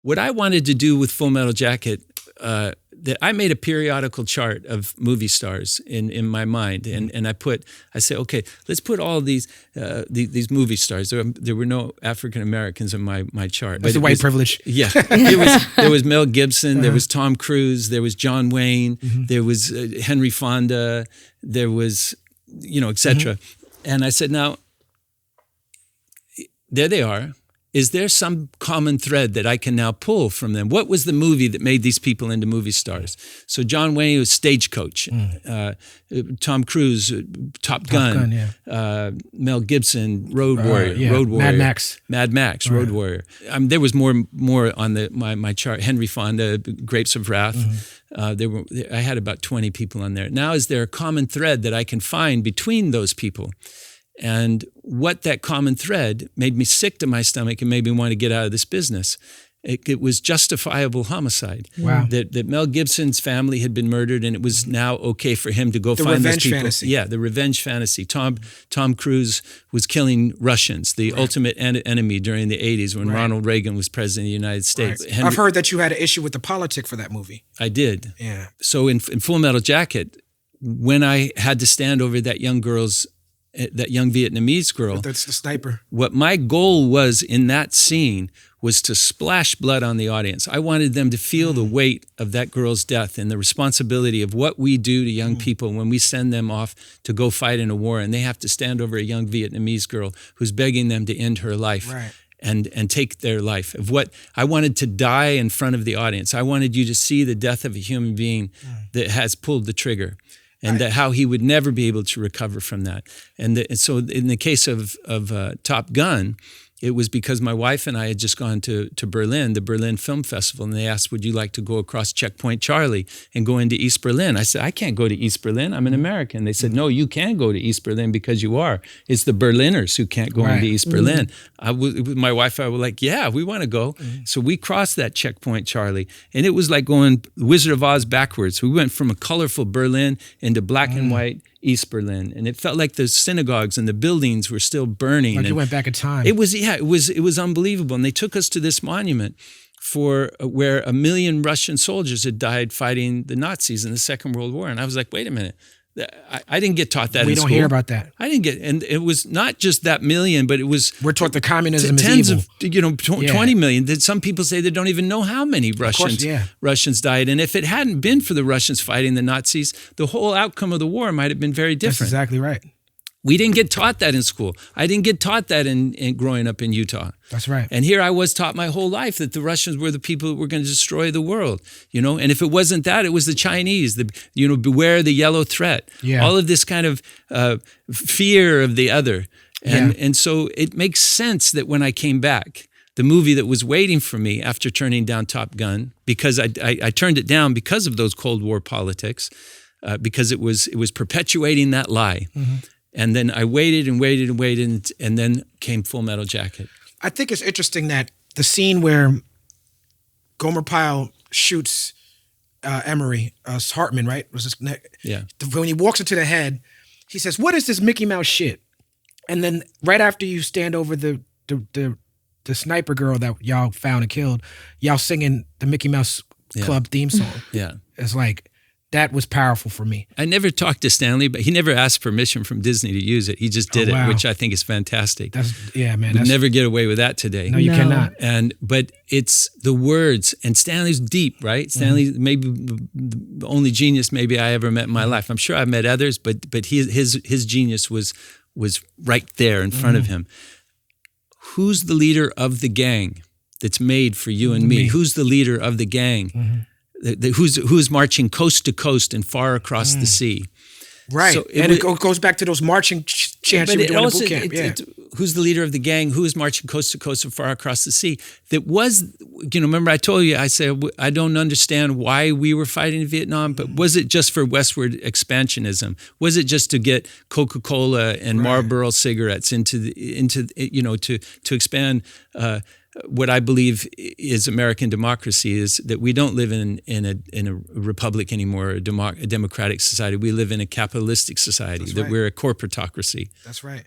What I wanted to do with Full Metal Jacket, that I made a periodical chart of movie stars in my mind, and I said, okay, let's put all these movie stars. There were no African Americans in my chart. That's the white privilege. Yeah, there was Mel Gibson, there was Tom Cruise, there was John Wayne, there was Henry Fonda, there was, etc. And I said, now, there they are. Is there some common thread that I can now pull from them? What was the movie that made these people into movie stars? So John Wayne was Stagecoach, Tom Cruise, Top Gun, Mel Gibson, Road Warrior, Mad Max, Road Warrior. There was more on my chart. Henry Fonda, Grapes of Wrath. I had about 20 people on there. Now, is there a common thread that I can find between those people? And what that common thread made me sick to my stomach and made me want to get out of this business. It was justifiable homicide. Wow. That Mel Gibson's family had been murdered, and it was now okay for him to go find those people. Fantasy. Yeah, the revenge fantasy. Tom Cruise was killing Russians, the ultimate enemy during the 80s when Ronald Reagan was president of the United States. Right. I've heard that you had an issue with the politic for that movie. I did. Yeah. So in Full Metal Jacket, when I had to stand over that young Vietnamese girl. That's the sniper. What my goal was in that scene was to splash blood on the audience. I wanted them to feel the weight of that girl's death and the responsibility of what we do to young people when we send them off to go fight in a war, and they have to stand over a young Vietnamese girl who's begging them to end her life. Right. And take their life. Of what I wanted to die in front of the audience. I wanted you to see the death of a human being that has pulled the trigger. And that how he would never be able to recover from that. And so in the case of Top Gun, it was because my wife and I had just gone to Berlin, the Berlin Film Festival, and they asked, would you like to go across Checkpoint Charlie and go into East Berlin? I said, I can't go to East Berlin. I'm an American. They said, no, you can go to East Berlin because you are. It's the Berliners who can't go into East Berlin. My wife and I were like, yeah, we want to go. So we crossed that Checkpoint Charlie, and it was like going Wizard of Oz backwards. We went from a colorful Berlin into black and white East Berlin, and it felt like the synagogues and the buildings were still burning. Like you went back in time. It was unbelievable. And they took us to this monument for where 1 million Russian soldiers had died fighting the Nazis in the Second World War. And I was like, wait a minute. I didn't get taught that in school. We don't hear about that. I didn't get, and it was not just that million, but it was. We're taught the communism is tens evil. of 20 million. That some people say they don't even know how many Russians died. And if it hadn't been for the Russians fighting the Nazis, the whole outcome of the war might have been very different. That's exactly right. We didn't get taught that in school. I didn't get taught that in growing up in Utah. That's right. And here I was taught my whole life that the Russians were the people that were going to destroy the world, And if it wasn't that, it was the Chinese, beware the yellow threat. Yeah. All of this kind of fear of the other. And so it makes sense that when I came back, the movie that was waiting for me after turning down Top Gun, because I turned it down because of those Cold War politics, because it was perpetuating that lie. And then I waited and waited and waited, and then came Full Metal Jacket. I think it's interesting that the scene where Gomer Pyle shoots Emery, Hartman, right? Was his neck? Yeah. When he walks into the head, he says, "What is this Mickey Mouse shit?" And then right after you stand over the sniper girl that y'all found and killed, y'all singing the Mickey Mouse Club theme song. Yeah. It's like, that was powerful for me. I never talked to Stanley, but he never asked permission from Disney to use it. He just did it, which I think is fantastic. We'd never get away with that today. No, you cannot. But it's the words, and Stanley's deep, right? Stanley maybe the only genius maybe I ever met in my life. I'm sure I've met others, but his genius was right there in front of him. Who's the leader of the gang that's made for you and me? Who's the leader of the gang? Who's marching coast to coast and far across the sea? Right, so it goes back to those marching chants you were doing in boot camp. Who's the leader of the gang? Who is marching coast to coast and far across the sea? That was, remember I told you, I said, I don't understand why we were fighting in Vietnam, but was it just for westward expansionism? Was it just to get Coca-Cola and Marlboro cigarettes to expand what I believe is American democracy, is that we don't live in a republic anymore, a democratic society. We live in a capitalistic society, we're a corporatocracy. That's right.